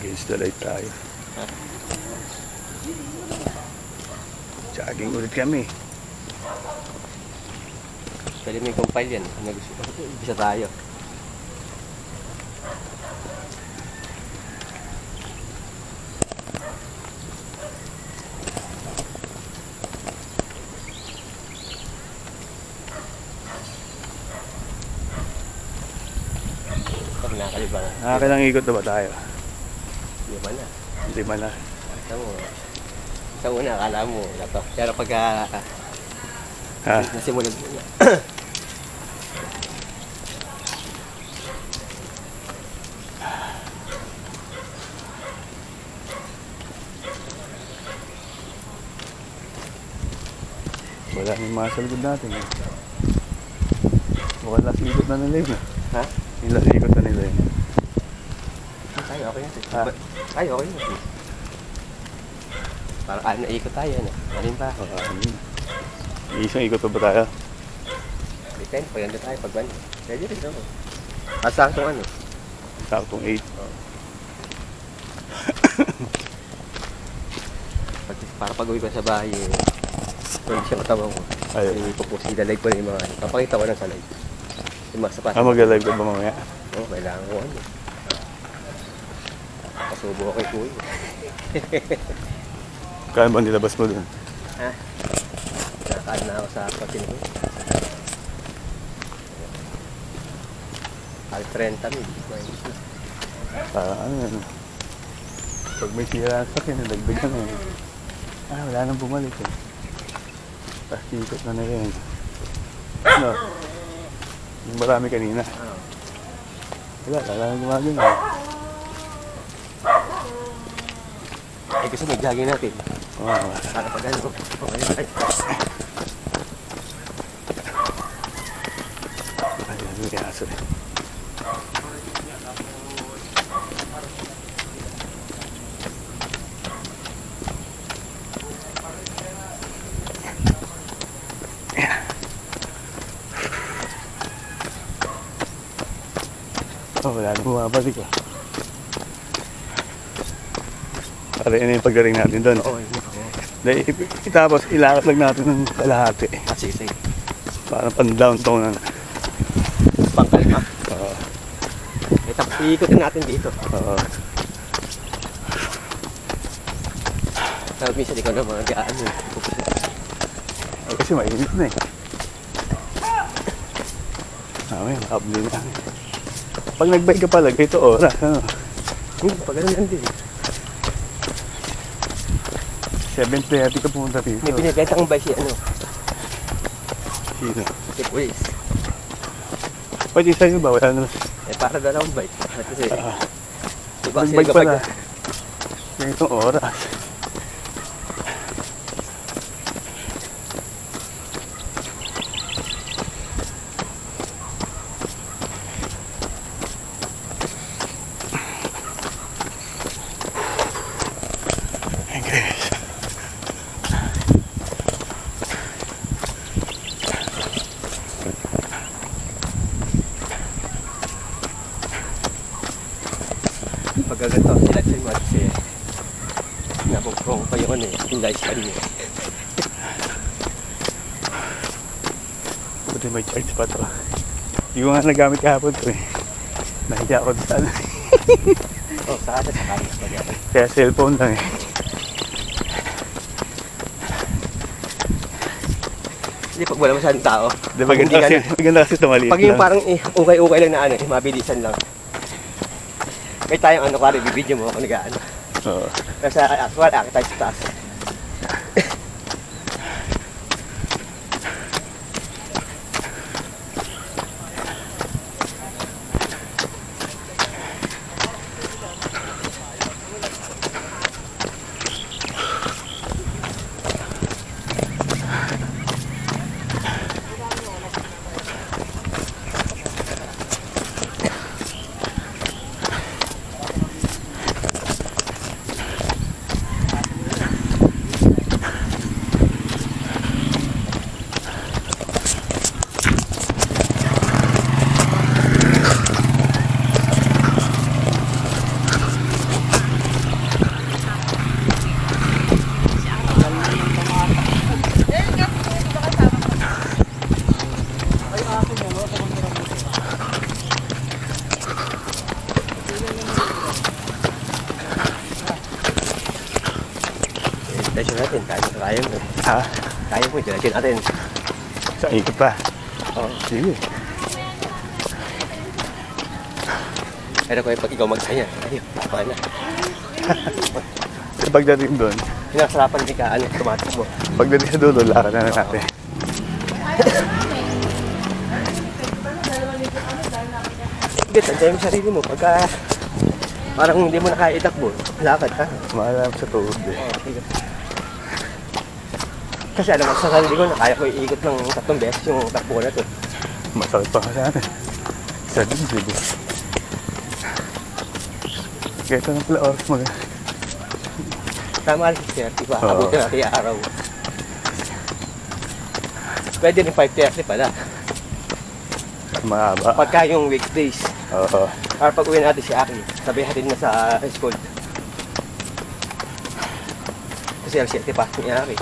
Against the light tayo. Jogging ulit kami. Pwede may compile yan. Bisa tayo. Nakakalang ikot na ba tayo? Lima na. Lima na. Sa una, akala mo, ito. Pero pagka nasimulan mo na. Wala yung mga sa likod natin. Mukhang last ikot na nila yun. Ha? Yung last ikot na nila yun. Ay, okay na. Ay, okay na. Parang na ikot tayo, ano? Malim pa. Isang ikot pa ba tayo? Depende, pag nandun tayo, pag banda. Pwede rin naman. Saktong ano? Saktong 8. Para pag-uwi pa sa bahay, hindi siya matawa ko. Ayun. Ipag-live ko na yung mga, papakita ko lang sa live. Yung mga sapat. Mag-live ka ba mamaya? Oo, kailangan ko ano. Pasubo ako kay Kuya. Kaya ba nilabas mo dun? Ha? Nakakaan na ako sa patin ko. Al 30 mil. Parang ano yan. Pag may sira sa akin, nagdagdagan na yun. Wala nang bumalik eh. Tapos ikot na na rin. Ano? Yung marami kanina. Wala nang gumagin eh. Ay, gusto mag-jogging natin. Oo. Para pag ano. Ay, ano yung aso eh. Wala nang bumabalik ah. Para yun yung pagdating natin doon. Oo. Tapos ilakad lang natin ng kalahati. Sige. Para pan-downtown na. Pangkalma. Oo. Tapos iikotin natin dito. Oo. Sabi minsan ikaw na mga gaan yun. Kasi mainit na eh. Makabili na. Pag nag-bike ka pala, ito oras. Ano? Pag ano yan din. 7:30 ka pumunta dito. May binibenta kong bike si ano. Sino? Si Quiz. Pwede sa'yo ba? Wala na. Para dalawang bike. Kasi nag-bike pala. Ganitong oras. Pagkaganto, selection mo kasi nabukrong pa yun eh, yung lifespan niya. Buti may charge pa to. Hindi ko nga nagamit kahapon to eh. Nahiya ako sa ano. Sa atin sa kanin. Kaya cellphone lang eh. Hindi, pag wala masyadong tao. Di ba maganda kasi tumaliit lang. Pag yung parang ukay-ukay lang na ano, mabilisan lang. May tayong ano, kari, bibidyo mo ako nag-ano. Oo. Pero sa actual, tayo sa taas. Diretso natin, kaya mo. Ha? Kaya mo, diretso natin. Sa ikot pa. Oo. Sige. Pero kung pag ikaw magkaya, ayun, tama na. Pagdating doon, Pinasarapan din ka, tumatakbo. pagdating sa dulo, lakad na natin. Sige, tandaan mo sarili mo. Pagka parang hindi mo na kaya itakbo, lakad ka. Maalam sa tuhod eh. Oo, sige. Kasi alam mo, sa sarili ko na kaya ko iikot ng 3 beses yung takbo na to. Masakit pa kasi ano. Sa dibdib eh. Kaya ito na pala oras mo. Tama rin, 30 pa. Oo. Abutin natin yung araw. Pwede rin 5:30 pala. Mahaba. Pagka yung weekdays. Oo. Para pag uwi natin si Aki, sabihin natin na sa school. Kasi alas 7 pa ni Aki.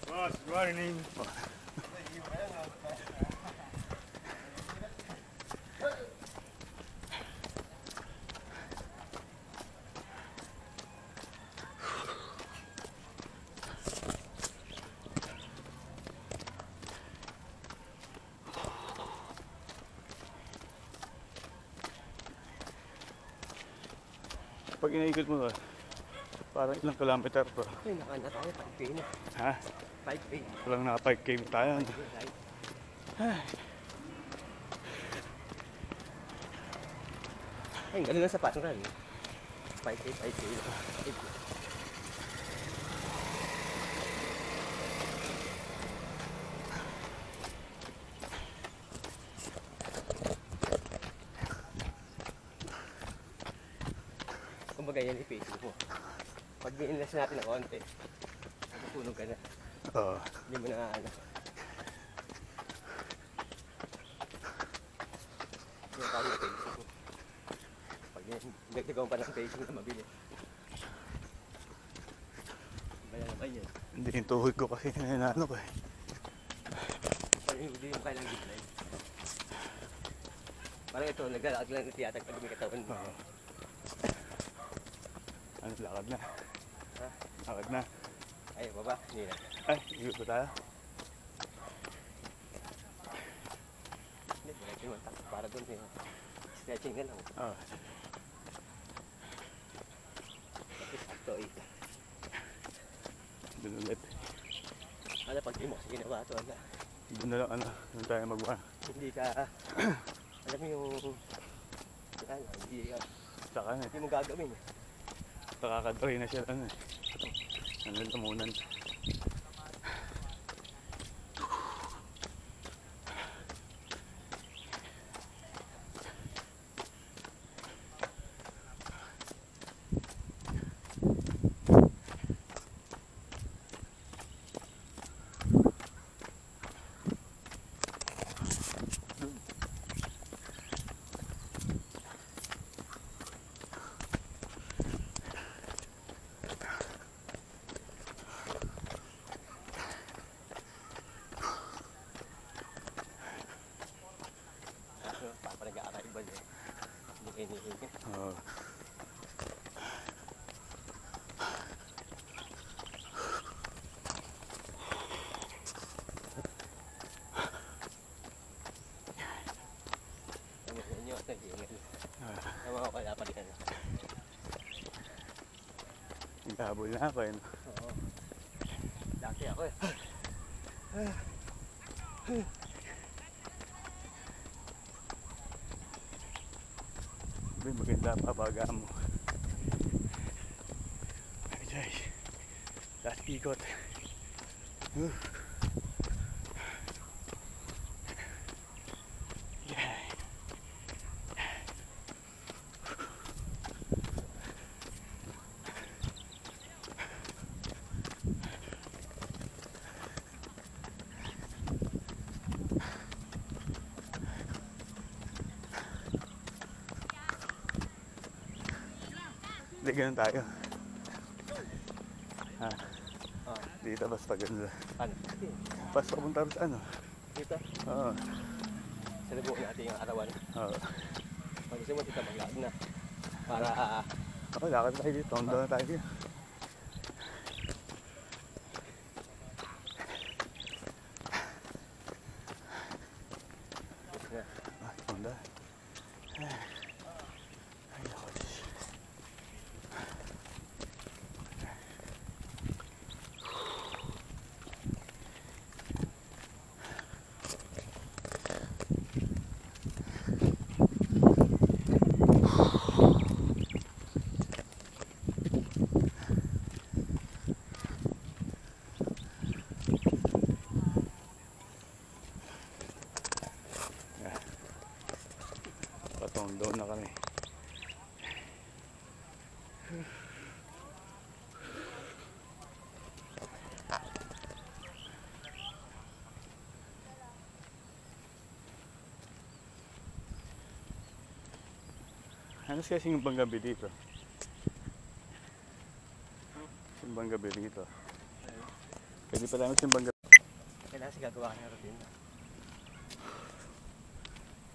Good morning. Pag inaikot mo ba, parang ilang kilometer to? Ay, nakana tayo, 5K na. Ha? 5K. Walang naka 5K mo tayo. Ay, gano'n lang sa patron. 5K, 5K. Kumbaga yan i-pacing mo. Pag i-inless natin ng konti, matutunog ka na. Oo. Hindi mo na ano. Yung parang pacing mo. Pag nagtagawan pa ng pacing na mabilis. Bala naman yun. Hindi yung tuhod ko kasi nanalo ko eh. Parang hindi yung kailang decline. Parang ito, naglalakad lang ng tiyatag pag may katawan mo. Oo. Ano, lakad na. Ha? Lakad na. Ay, baba. Hindi na. Ay, ikot ba tayo? Hindi, diretso naman takbo para doon. Stretching ka lang. Oo. Kasi sakto eh. Doon ulit. Ano, pag di mo kasi ginawa ito, ano, Doon na lang, ano, doon tayo magwa. hindi ka, alam mo yung, ano, Saka na eh. hindi mo gagawin eh. Nakakadry na siya, ano eh. Ano, lamunan. Papanag-aakaribal eh. Hindi kayo nihinga. Oo. Ano nyo, naghingan. Ang mga wala pa rin. Naghabol na ako eh. Oo. Dati ako eh. gabi maganda papaga mo. Ay guys, last ikot. Yeah. Hindi, ganun tayo. Ha? Dito basta ganun. Ano? Basta papunta rin sa ano? Dito? Oo. Salibuan natin yung arawan. Oo. Pag gusto mo dito maglakad na. Para Oo, lakad tayo dito. Tondo na tayo dito. Tondo. Ay, ako. Patondo na kami. Ano siya simbang gabi dito? Simbang gabi dito. Pwede pala namin simbang gabi. kailangan kasi gagawa ka ng routine.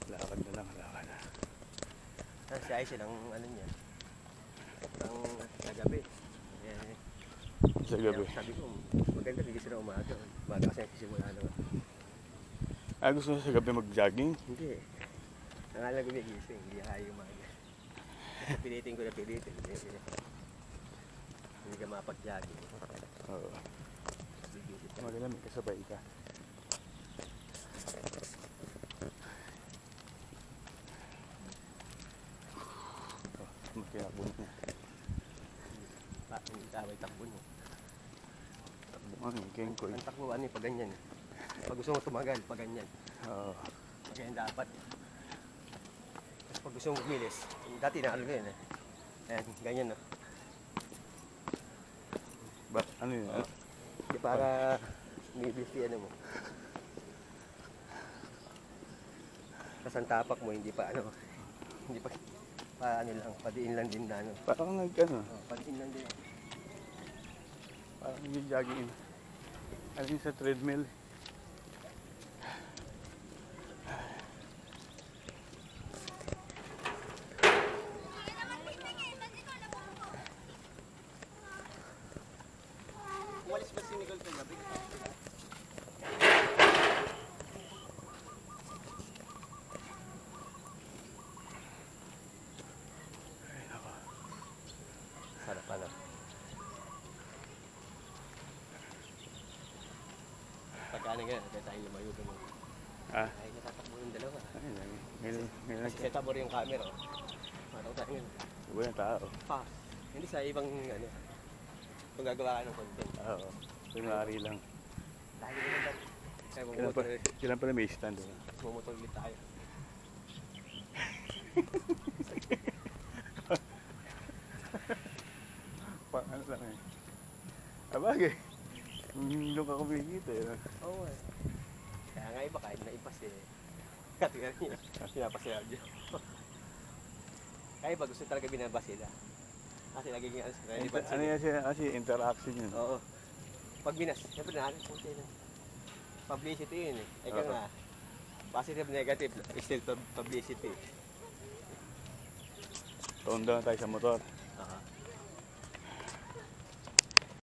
Lakad na lang, lakad na. Tapos siya ay silang ano niya. Ang nagabi. Eh, Sa gabi. sabi ko, maganda bigis na umaga. Umaga kasi nagsisimula naman. Gusto mo sa gabi mag-jogging? Hindi. Nangalang gumigising, hindi kaya umaga. Pilitin ko na pilitin. Hindi ka mapag-jogging. Oo. Maganda, may kasabay ka. Magkinakbo niya. Hindi tawag takbo niya. Takbo nga, kengkoy. Ang takbo ano pag ganyan. Pag gusto mo tumagal, pag ganyan. Oo. Pag ganyan dapat. Tapos pag gusto mo bumilis, dati nakalo ko yun eh. Ayan, ganyan no. Ano yun? Di para umibilis ano mo. Tapos ang tapak mo, hindi pa ano. Hindi pa ano lang, padiin lang din na ano. Parang ano? Padiin lang din. Parang nag-jogging. Ano yun sa treadmill? Umalis ba si Nicole sa gabi? Sarap ano. Pagkano ganyan, kaya tayo lumayo mo. Ay, natatakbo yung dalawa. Ngayon Kasi set up mo rin yung camera. Mataw tayo ngayon. iba yung tao. Fast. Hindi sa ibang ano. Kung gagawa ka ng content. Oo. Kunwari lang. Lagi naman lang. Kaya bumotor Kailan pala may stand doon? bumotor ulit tayo. Ano lang eh. Abagay. Doon ka kumikita eh. Oo eh. Kaya nga iba kahit naipas eh. Katigan niya. Pinapas niya audio. Kaya iba gusto talaga binabas sila. Kasi nagiging ano sila. Ano yan siya? Kasi interaction yun. Oo. Pag binas, siyempre nahanap po sila. Publicity yun eh. Eka nga. Positive, negative. Still publicity. Tondo na tayo sa motor. Aha.